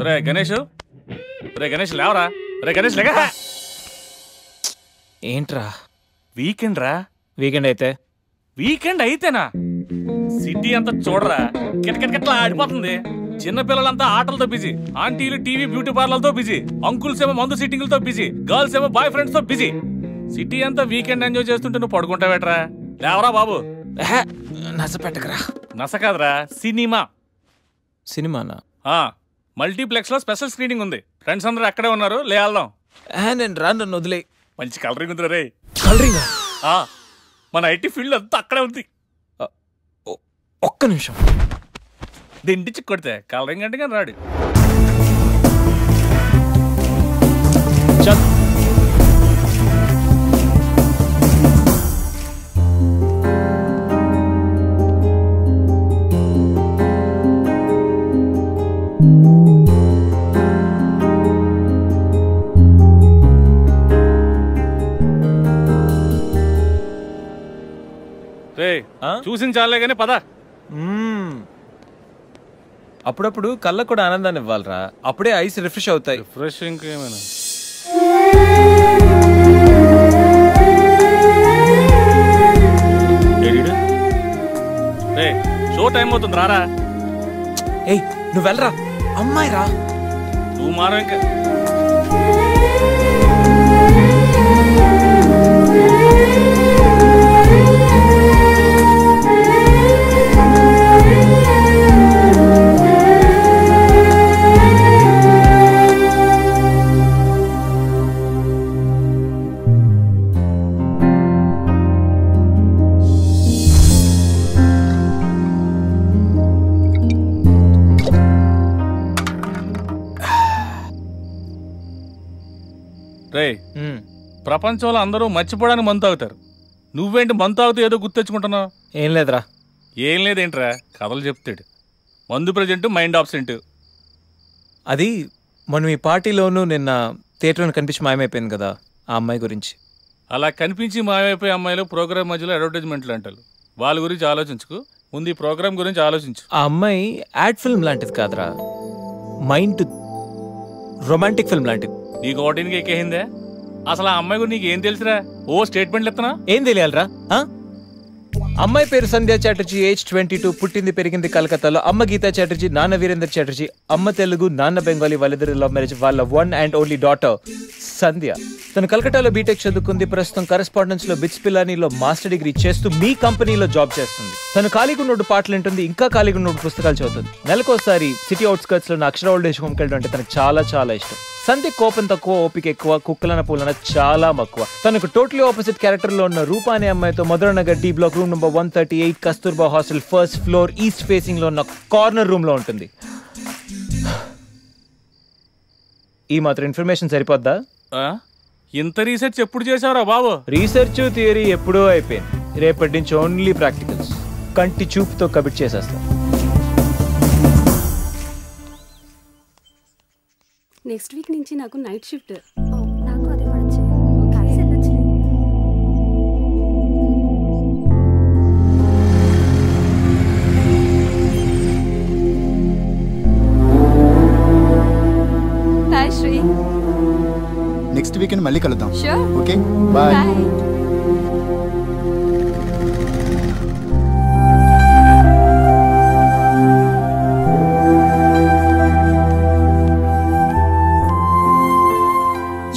రే గణేష్, రే గణేష్ లేవరా, రే గణేష్ లేక. ఏంట్రా వీకెండ్ రా. వీకెండ్ అయితే వీకెండ్ అయితేనా? సిటీ అంతా చూడరా, కిటకిటకిట్లా ఆడిపోతుంది. చిన్నపిల్లలంతా ఆటలతో బిజీ, ఆంటీలు టీవీ బ్యూటీ పార్లర్తో బిజీ, అంకుల్స్ ఏమో మందు సిట్టింగ్లతో బిజీ, గర్ల్స్ ఏమో బాయ్ ఫ్రెండ్స్ తో బిజీ. సిటీ అంతా వీకెండ్ ఎంజాయ్ చేస్తుంటే నువ్వు పడుకుంటావేట్రా? లేవరా బాబు. నస పెట్టకరా. నస కాదురా, సినిమా. సినిమానా? మల్టీప్లెక్స్ లో స్పెషల్ స్క్రీనింగ్ ఉంది. ఫ్రెండ్స్ అందరూ అక్కడే ఉన్నారు, లే వెళ్దాం. నేను రాను, నన్ను వదిలే. మంచి కలరింగ్ ఉంది రే. కలరింగ్? మన ఐటీ ఫీల్డ్ అంతా అక్కడే ఉంది. ఒక్క నిమిషం. దిండిచి కొడితే కలరింగ్ అంటే కానీ రాడు. రే చూసిన చాలే గానీ పద. అప్పుడప్పుడు కళ్ళకు కూడా ఆనందాన్ని ఇవ్వాలరా, అప్పుడే ఐస్ రిఫ్రెష్ అవుతాయి. ఫ్రెష్ ఇంకేమైనా షో టైం అవుతుంది, రారా. ఏయ్ నువ్వు వెళ్ళరా, అమ్మాయి రా. నువ్వు మారం ఇంకా. రే ప్రపంచంలో అందరూ మర్చిపోవడానికి మందు తాగుతారు, నువ్వేంటి మందు తాగుతూ ఏదో గుర్తెచ్చుకుంటున్నావు? ఏం లేదురా. ఏం లేదేంట్రా, కథలు చెప్తాడు. మందు ప్రజెంట్, మైండ్ ఆబ్సెంట్. అది మనం ఈ పార్టీలోనూ నిన్న థియేటర్లో కనిపించి మాయమైపోయింది కదా, ఆ అమ్మాయి గురించి. అలా కనిపించి మాయమైపోయే అమ్మాయిలు ప్రోగ్రామ్ మధ్యలో అడ్వర్టైజ్మెంట్లు అంటారు. వాళ్ళ గురించి ఆలోచించుకు, ముందు ఈ ప్రోగ్రామ్ గురించి ఆలోచించు. ఆ అమ్మాయి యాడ్ ఫిల్మ్ లాంటిది కాదురా, మైండ్ రొమాంటిక్ ఫిల్మ్ లాంటిది. నీకు ఓటింగ్కి ఎక్కేసిందే? అసలు ఆ అమ్మాయి గురించి నీకు ఏం తెలుసురా? ఓ స్టేట్మెంట్లు ఇస్తున్నా. ఏం తెలియాలరా? అమ్మాయి పేరు సంధ్యా చటర్జీ, ఏజ్ 22, పుట్టింది పెరిగింది కలకత్తాలో. అమ్మ గీతా చటర్జీ, నాన్న వీరేందర్ చటర్జీ. అమ్మ తెలుగు, నాన్న బెంగాలీ. వాళ్ళిద్దరు లవ్ మ్యారేజ్. వాళ్ళ వన్ అండ్ ఓన్లీ డాటర్ సంధ్య. తను కలకత్తాలో బీటెక్ చదువుకుంది. ప్రస్తుతం కరెస్పాండెన్స్ లో బిట్స్ పిలానీలో మాస్టర్ డిగ్రీ చేస్తూ మీ కంపెనీలో జాబ్ చేస్తుంది. తను ఖాళీగా ఉన్నోడు పాటలు వింటుంది, ఇంకా ఖాళీగా ఉన్నోడు పుస్తకాలు చదువుతుంది. నెలకోసారి సిటీ అవుట్స్కర్ట్స్ లో అక్షర ఓల్డ్ ఏజ్ హోమ్కి వెళ్ళడం అంటే తనకు చాలా చాలా ఇష్టం. సంధ్య కోపం తక్కువ, ఓపిక ఎక్కువ, కుక్కలన పూలన చాలా మక్కువ. తనకు టోటలీ ఆపోజిట్ క్యారెక్టర్ లో ఉన్న రూపా అనే అమ్మాయితో Madhuranagar D block room number 138 Kasturba hostel first floor east facing లో ఉన్న కార్నర్ రూమ్ లో ఉంటుంది. ఈ మాత్రం ఇన్ఫర్మేషన్ సరిపోద్దా? ఇంత రీసెర్చ్ ఎప్పుడు చేసావురా బాబు? రీసెర్చ్ థియరీ ఎప్పుడో అయిపోయింది. రేపటి నుంచి ఓన్లీ ప్రాక్టికల్స్. కంటి చూపుతో కమిట్ చేసేస్తా. నెక్స్ట్ వీక్ నుంచి నాకు నైట్ షిఫ్ట్. నాకు అదే పడచ్చు, కలిసి వెళ్ళచ్చు. హాయ్ శ్రీ. నెక్స్ట్ వీకెండ్ మళ్ళీ కలుద్దాం. షూర్. Okay bye.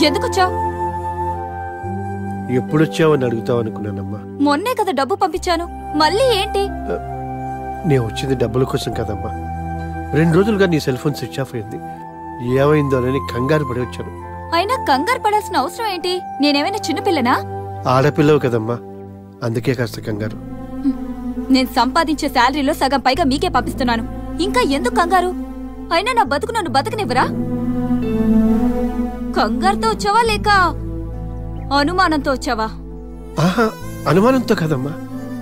ఎందుకొచ్చావు? ఎప్పుడొచ్చావని అడుగుతావు అనుకున్నానమ్మా. మొన్నే కదా డబ్బు పంపించాను, మళ్ళీ ఏంటి? నేను వచ్చింది డబ్బుల కోసం కదమ్మా. 2 రోజులుగా నీ సెల్ ఫోన్ స్విచ్ ఆఫ్ అయింది. ఏమైందోనని కంగారు పడి వచ్చాను. అయినా కంగారు పడాల్సిన అవసరం ఏంటి? నేనేమైనా చిన్నపిల్లనా? ఆడపిల్లవు కదమ్మా, అందుకే కాస్త కంగారు. నేను సంపాదించే శాలరీలో సగం పైగా మీకే పంపిస్తున్నాను, ఇంకా ఎందుకు కంగారు? అయినా నా బతుకు నన్ను బతకనివ్వరా? కంగారుతో వచ్చావా లేక అనుమానంతో వచ్చావా? ఆహా, అనుమానంతో కదమ్మా,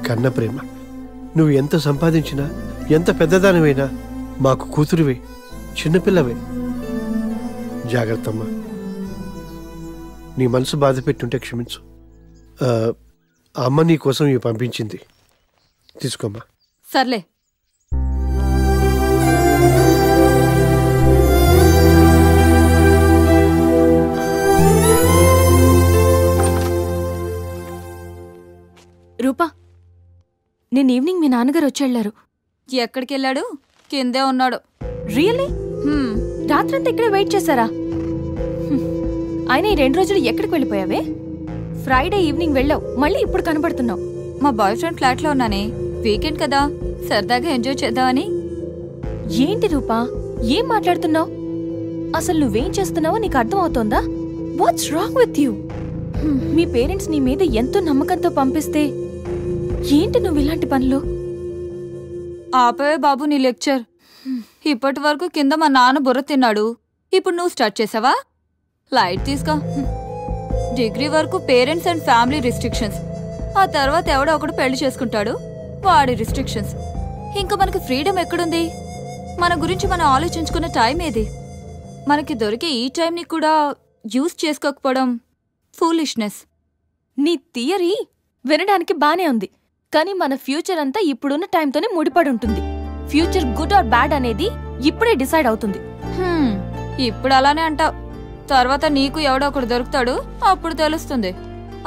కన్న ప్రేమ. నువ్వు ఎంత సంపాదించినా, ఎంత పెద్దదానివైనా మాకు కూతురువే, చిన్నపిల్లవే. జాగ్రత్తమ్మా. నీ మనసు బాధ పెట్టుంటే క్షమించు. అమ్మ నీ కోసం ఇవి పంపించింది, తీసుకోమ్మా. సర్లే. రూపా, నేను ఈవినింగ్ మీ నాన్నగారు వచ్చేళ్లారు. ఎక్కడికి వెళ్ళాడు? కిందే ఉన్నాడు. రియల్లీ? రాత్రంతా ఇక్కడే వెయిట్ చేశారా? ఆయన ఈ 2 రోజులు ఎక్కడికి వెళ్ళిపోయావే? ఫ్రైడే ఈవినింగ్ వెళ్ళావు, మళ్ళీ ఇప్పుడు కనబడుతున్నావు. మా బాయ్ ఫ్రెండ్ ఫ్లాట్ లో ఉన్నానే. వీకెండ్ కదా, సరదాగా ఎంజాయ్ చేద్దామని. ఏంటి రూపా, ఏం మాట్లాడుతున్నావు? అసలు నువ్వేం చేస్తున్నావో నీకు అర్థం అవుతోందా? What's wrong with you? మీ పేరెంట్స్ నీ మీద ఎంతో నమ్మకంతో పంపిస్తే ఏంటి నువ్వు ఇలాంటి పనులు? ఆపవే బాబు నీ లెక్చర్. ఇప్పటి వరకు కింద మా నాన్న బుర్ర తిన్నాడు, ఇప్పుడు నువ్వు స్టార్ట్ చేసావా? లైట్ తీసుకో. డిగ్రీ వరకు పేరెంట్స్ అండ్ ఫ్యామిలీ రిస్ట్రిక్షన్స్, ఆ తర్వాత ఎవడో ఒకడు పెళ్లి చేసుకుంటాడు, వాడి రిస్ట్రిక్షన్స్. ఇంకా మనకి ఫ్రీడమ్ ఎక్కడుంది? మన గురించి మనం ఆలోచించుకునే టైం ఏది? మనకి దొరికే ఈ టైంని కూడా యూజ్ చేసుకోకపోవడం ఫూలిష్నెస్. నీ థియరీ వినడానికి బానే ఉంది, కానీ మన ఫ్యూచర్ అంతా ఇప్పుడున్న టైంతోనే ముడిపడి ఉంటుంది. ఫ్యూచర్ గుడ్ ఆర్ బ్యాడ్ అనేది ఇప్పుడే డిసైడ్ అవుతుంది. ఇప్పుడు అలానే అంటావు, తర్వాత నీకు ఎవడో ఒకడు దొరుకుతాడు, అప్పుడు తెలుస్తుంది.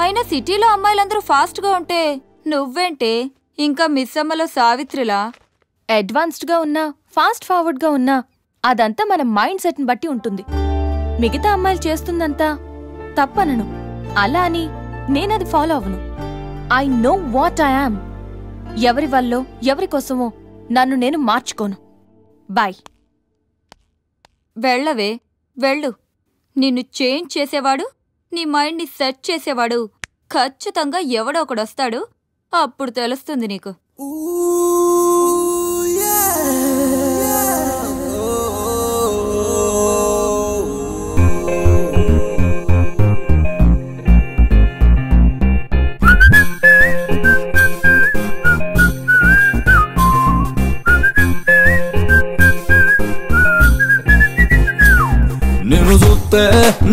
అయినా సిటీలో అమ్మాయిలందరూ ఫాస్ట్ గా ఉంటే నువ్వేంటే ఇంకా మిస్ అమ్మలో సావిత్రిలా అడ్వాన్స్డ్ గా ఉన్నా, ఫాస్ట్ ఫార్వర్డ్ గా ఉన్నా అదంతా మన మైండ్ సెట్ ని బట్టి ఉంటుంది. మిగతా అమ్మాయిలు చేస్తుందంతా తప్పనను, అలా అని నేనది ఫాలో అవను. I know what I am. ఎవరి వల్లో ఎవరి కోసమో నన్ను నేను మార్చుకోను. బాయ్. వెళ్ళవే, వెళ్ళు. నిన్ను చేంజ్ చేసేవాడు, నీ మైండ్ని సెట్ చేసేవాడు ఖచ్చితంగా ఎవడో ఒకడొస్తాడు, అప్పుడు తెలుస్తుంది నీకు. నిన్ను చూస్తే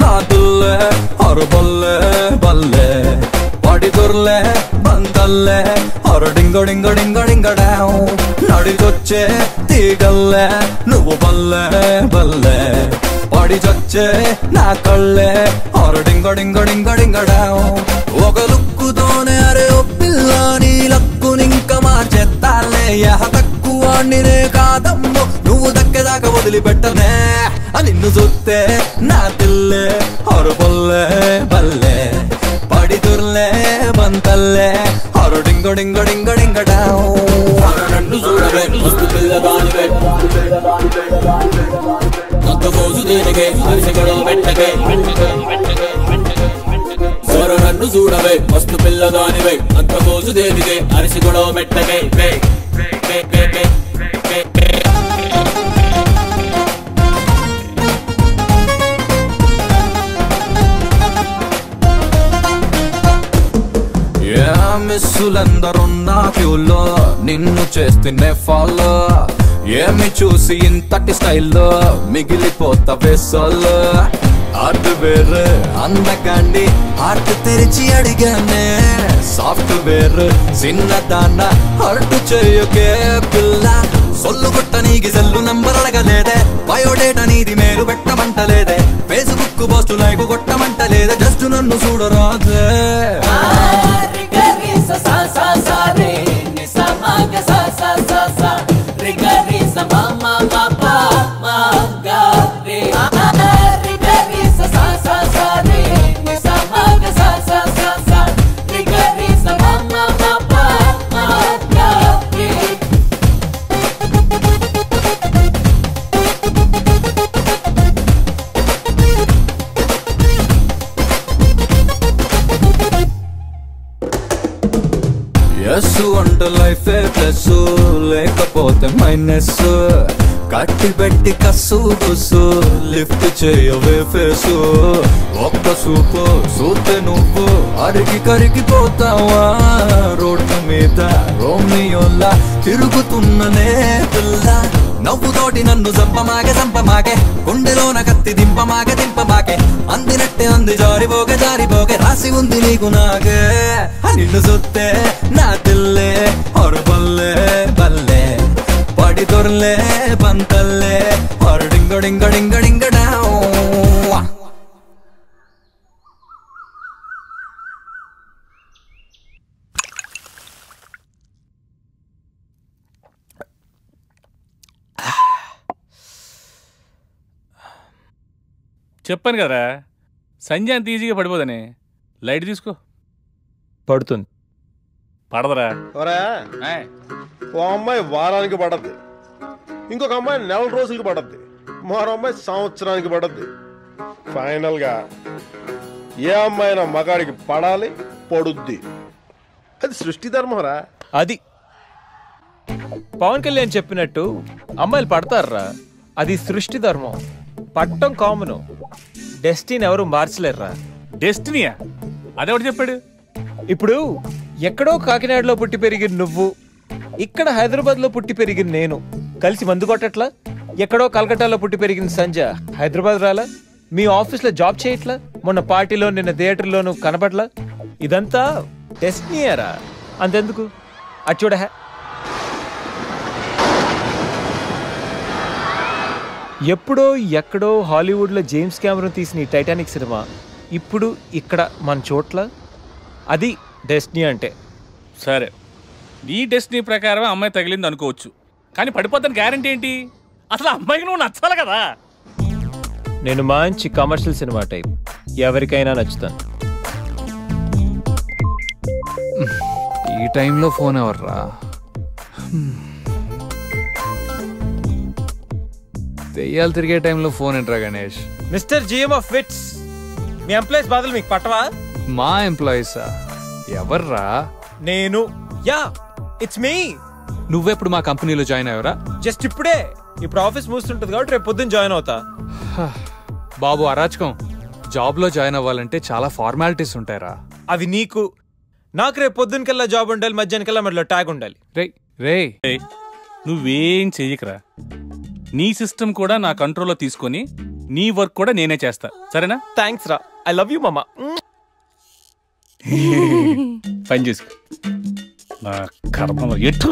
నా తుల్లే అరబల్లే బల్లే పడి దొర్లే బందల్లే అర డింగ డింగ డింగ డింగడా నడిచొచ్చే తీగల్లే నువ్వు బల్లే బల్లే పడి చచ్చే నా కళ్ళే అర డింగ డింగ డింగ డింగడా ఒక లుక్కుతోనే అరే ఓ పిల్ల నీ లక్కునింక మార్చేస్తాలే యహ తక్కువ నిరే కాదమ్మో నువ్వు దక్కేదాకా వదిలిపెట్టనే. నిన్ను చూస్తే నా తిల్లే అరబల్లే బల్లే పడి దుర్లే బంతల్లే అరు డింగ డింగ డింగ డింగడా నన్ను చూడవే మస్తు పిల్లగానివే కొత్త పోజు దేనికే అరిసి గొడవ పెట్టకే సొర నన్ను చూడవే మస్తు పిల్లగానివే అంత పోజు దేనికే అరిసి గొడవ పెట్టకే. మిస్సులందరున్నా క్యూలో నిన్ను చేస్తేనే ఫాలో ఏమి చూసి ఇంతటి స్టైల్లో మిగిలిపోతావే సోలో. ఆర్ట్ వేర్ అందకండి ఆర్ట్ తెరిచి అడిగానే సాఫ్ట్వేర్ చిన్నదాన్న హర్ట్ చేయకే పిల్ల సొల్లు కొట్ట నీకి సెల్లు నంబర్ అడగలేదే బయోడేటా నీది మేలు పెట్టమంటలేదే ఫేస్బుక్ పోస్టు లైక్ కొట్టమంటలేదే జస్ట్ నన్ను చూడరాదే. ఎస్ అంటే లైఫే ప్లస్ లేకపోతే మైనస్ కట్టి పెట్టి కస్సు బుస్సు లిఫ్ట్ చేయవే ఫేసు ఒక్క సూపు చూస్తే నువ్వు అరిగి కరిగిపోతావా రోడ్డు మీద రోమియోలా తిరుగుతున్ననే పిల్ల నవ్వుతోటి నన్ను చంపమాగే గుండెలోన కత్తి దింపమాగే అందినట్టే అంది జారిపోగే రాసి ఉంది నీకు నాగే. నిన్ను చూస్తే నా తిల్లే అరబల్లే బల్లే పడి దొర్లే బంతల్లే అరు డింగ డింగ డింగ డింగడా. చెప్పాను కదరా సంజయ్ అంత ఈజీగా పడిపోదని. లైట్ తీసుకో. పడుతుంది. పడదరా. ఓ అమ్మాయి వారానికి పడద్ది, ఇంకొక అమ్మాయి నెల రోజులకి పడద్ది, మరో అమ్మాయి సంవత్సరానికి పడద్ది. ఫైనల్ గా ఏ అమ్మాయినా మగాడికి పడాలి, పడుద్ది. అది సృష్టి ధర్మరా. అది పవన్ కళ్యాణ్ చెప్పినట్టు అమ్మాయిలు పడతారా, అది సృష్టి ధర్మం. పట్టం కామను, డెస్టినీ ఎవరు మార్చలేరురా. డెస్టినీయా? అదెవడు చెప్పాడు? ఇప్పుడు ఎక్కడో కాకినాడలో పుట్టి పెరిగిన నువ్వు, ఇక్కడ హైదరాబాద్లో పుట్టి పెరిగిన నేను కలిసి మందు కొట్టట్లా? ఎక్కడో కలకట్టాలో పుట్టి పెరిగిన సంజయ్ హైదరాబాద్ రాలా? మీ ఆఫీస్లో జాబ్ చేయట్లా? మొన్న పార్టీలో నిన్న థియేటర్లోనూ కనపడలా? ఇదంతా డెస్టినీయరా. అంతెందుకు అది చూడ. ఎప్పుడో ఎక్కడో హాలీవుడ్లో జేమ్స్ కెమెరాన్ తీసిన ఈ టైటానిక్ సినిమా ఇప్పుడు ఇక్కడ మన చోట్ల. అది డెస్టినీ అంటే. సరే, నీ డెస్టినీ ప్రకారం అమ్మాయి తగిలింది అనుకోవచ్చు, కానీ పడిపోతాను గ్యారంటీ ఏంటి? అసలు అమ్మాయికి నువ్వు నచ్చాలి కదా. నేను మంచి కమర్షియల్ సినిమా టైప్, ఎవరికైనా నచ్చుతాను. ఈ టైంలో ఫోన్ ఎవర్రా? దెయ్యాలు తిరిగే టైంలో ఫోన్ ఏంట్రా Ganesh? Mister GM of VITS, మీ ఎంప్లాయీస్ బాధలు మీకు పట్టవా? మా ఎంప్లాయీసా? ఎవర్రా? నేను. Yeah, it's me. నువ్వెప్పుడు మా కంపెనీలో జాయిన్ అయ్యావరా? జస్ట్ ఇప్పుడే. ఇప్పుడు ఆఫీస్ మూస్తుంటది కాబట్టి రేపు పొద్దున్న జాయిన్ అవుతా. బాబు అరాచకం. జాబ్లో జాయిన్ అవ్వాలంటే చాలా ఫార్మాలిటీస్ ఉంటాయరా. అవి నీకు. నాకు రేపు పొద్దునకల్లా జాబ్ ఉండాలి, మధ్యాహ్నకల్లా మధ్యలో ట్యాగ్ ఉండాలి. రే నువ్వేం చెయ్యకరా. నీ సిస్టమ్ కూడా నా కంట్రోల్లో తీసుకొని నీ వర్క్ కూడా నేనే చేస్తా, సరేనా? థ్యాంక్స్ రా. ఐ లవ్ యూ మామా. పని చేసుకో. నా కర్మలో ఎటు